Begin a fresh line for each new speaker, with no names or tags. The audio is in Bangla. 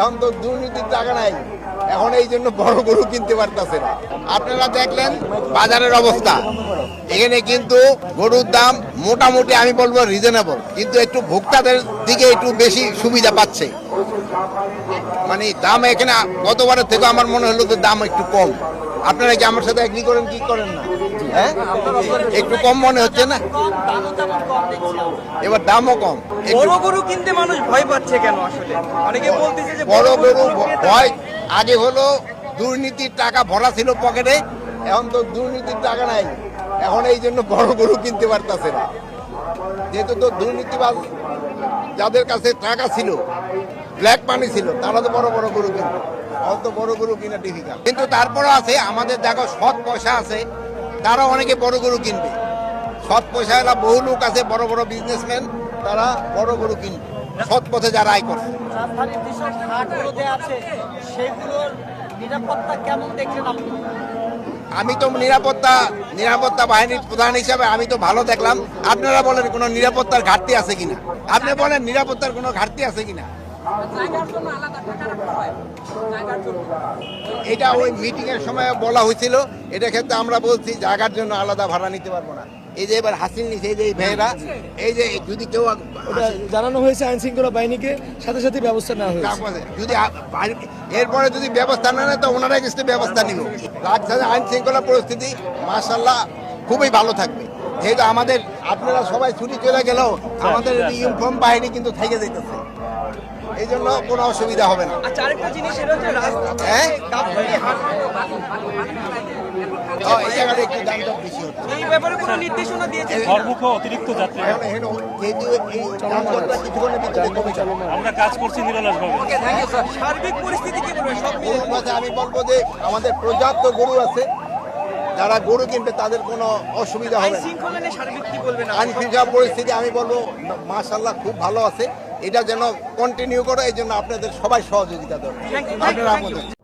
এখন তো দুর্নীতির টাকা নাই, এখন এই জন্য বড় গরু কিনতে পারতেছে না। আপনারা দেখলেন বাজারের অবস্থা, এখানে কিন্তু গরুর দাম মোটামুটি আমি বলবো রিজনেবল, কিন্তু একটু ভোক্তাদের দিকে একটু বেশি সুবিধা পাচ্ছে। মানে দাম এখানে গতবারের থেকে আমার মনে হলো যে দাম একটু কম। আপনারা কি আমার সাথে এগ্রি করেন কি করেন না? হ্যাঁ, একটু কম মনে হচ্ছে না? এবার দামও কম।
বড় গরু কিনতে মানুষ ভয় পাচ্ছে কেন আসলে? অনেকে বলতেছে যে
বড় গরু ভয় আগে হলো দুর্নীতির টাকা ভরা ছিল পকেটে, এখন তো দুর্নীতির টাকা নাই, এখন এই জন্য বড় গরু কিনতে পারতেছে না। যেহেতু তো দুর্নীতিবাজ যাদের কাছে টাকা ছিল, ব্ল্যাক মানি ছিল, তারা তো বড় বড় গরু কিনতো। এখন তো বড় গরু কিনা ডিফিকাল্ট। কিন্তু তারপরে আছে আমাদের দেখো সৎ পয়সা আছে, তারা অনেকে বড় গরু কিনবে। সৎ পয়সা এলা বহু লোক আছে, বড় বড় বিজনেসম্যান, তারা বড় গরু কিনবে সৎ পথে যারা আয় করছে।
রাজধানীর যেসব হাটগুলোতে আছে সেগুলোর নিরাপত্তা কেমন দেখলেন আপনি?
আমি তো নিরাপত্তা বাহিনীর প্রধান হিসাবে আমি তো ভালো দেখলাম। আপনারা বলেন কোনো নিরাপত্তার ঘাটতি আছে কিনা? আপনি বলেন নিরাপত্তার কোনো ঘাটতি আছে কিনা? এটা ওই মিটিং এর সময় বলা হয়েছিল, এটা ক্ষেত্রে আমরা বলছি জায়গার জন্য আলাদা ভাড়া নিতে পারবো না। এই যে এবার হাসিল নিছে, এই যে এই ভাইয়েরা, এই যে যদি কেউ
জানানো হয়েছে আইন শৃঙ্খলা বাহিনীকে, সাথে সাথে ব্যবস্থা নেওয়া হয়েছে।
যদি এরপরে যদি ব্যবস্থা না নেয় তো ওনারা কিছু ব্যবস্থা নিব। রাজধানী আইন শৃঙ্খলা পরিস্থিতি মাশাআল্লাহ খুবই ভালো থাকবে। যেহেতু আমাদের আপনারা সবাই ছুটি চলে গেলেও আমাদের ইউনিফর্ম বাহিনী কিন্তু থেকে যেতেছে, এই জন্য কোনো অসুবিধা হবে না।
আচ্ছা, আরেকটা জিনিস সেটা হচ্ছে
হ্যাঁ,
গাবতলী হাট,
এই জায়গাটা একটু দামটা বেশি হচ্ছে।
এই ব্যাপারে কোনো নির্দেশনা দিয়েছে?
ঘরমুখো অতিরিক্ত যাত্রী
যেহেতু এই দামটা কিছুক্ষণের ভিতরে কমে যাবে,
আমরা কাজ করছি নিরলসভাবে।
সার্বিক পরিস্থিতি কি বলবেন? সব মিলিয়ে
গরুর কথা আমি বলবো যে আমাদের পর্যাপ্ত গরু আছে, যারা গরু কিনবে তাদের কোনো অসুবিধা
আইন
হবে না।
শৃঙ্খলা নিয়ে সার্বিক কি বলবেন?
আইন শৃঙ্খলা পরিস্থিতি আমি বলবো মাশাআল্লাহ খুব ভালো আছে। এটা যেন কন্টিনিউ করে, এই জন্য আপনাদের সবাই সহযোগিতা দরকার।
Thank you.
আপনারা আমাদের